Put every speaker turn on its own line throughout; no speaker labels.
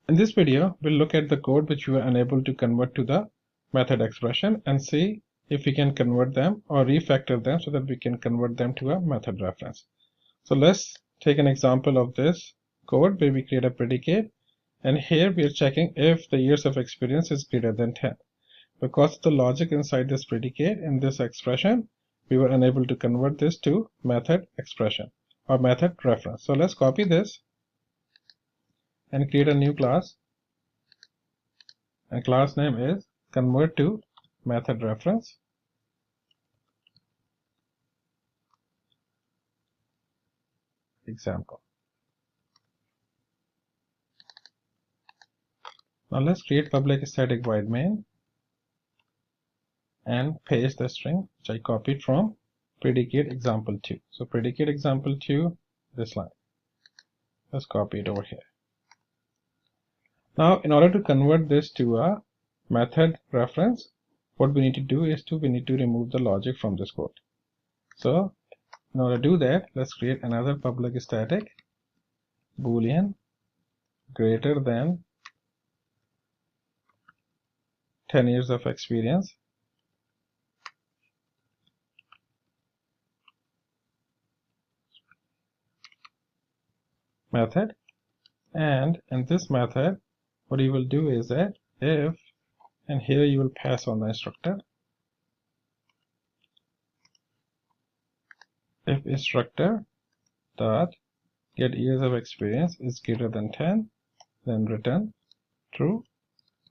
In this video, we'll look at the code which we were unable to convert to the method expression and see if we can convert them or refactor them so that we can convert them to a method reference. So let's take an example of this code where we create a predicate, and here we are checking if the years of experience is greater than 10. Because of the logic inside this predicate in this expression, we were unable to convert this to method expression or method reference. So let's copy this and create a new class, and class name is convert to method reference. Example. Now let's create public static void main and paste the string which I copied from predicate example2. So predicate example2, this line. Let's copy it over here. Now, in order to convert this to a method reference, what we need to do is we need to remove the logic from this code. So, in order to do that, let's create another public static boolean greater than 10 years of experience method, and in this method what you will do is that if, and here you will pass on the instructor, if instructor dot get years of experience is greater than 10, then return true,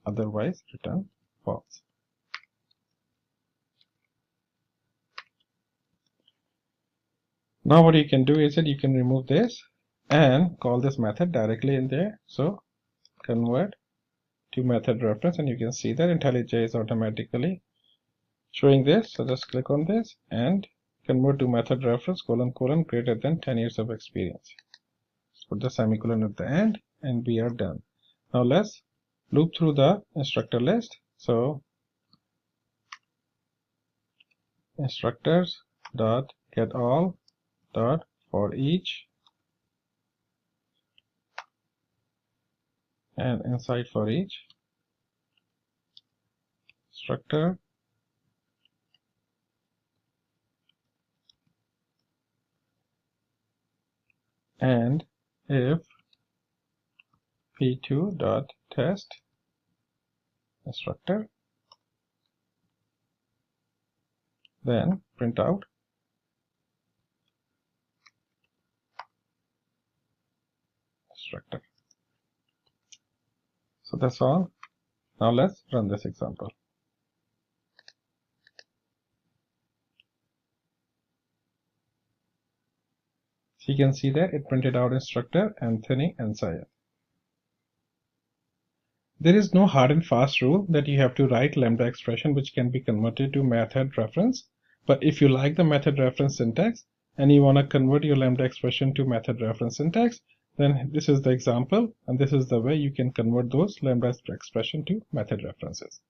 otherwise return false. Now what you can do is that you can remove this and call this method directly in there. So convert to method reference, and you can see that IntelliJ is automatically showing this. So just click on this and convert to method reference : greater than 10 years of experience. Let's put the semicolon at the end and we are done. Now let's loop through the instructor list. So instructors dot get all dot for each, and inside for each instructor and if p2 dot test instructor, then print out instructor. So that's all. Now let's run this example. So you can see that it printed out instructor, Anthony, and Syed. There is no hard and fast rule that you have to write lambda expression which can be converted to method reference. But if you like the method reference syntax and you want to convert your lambda expression to method reference syntax, then this is the example, and this is the way you can convert those lambda expression to method references.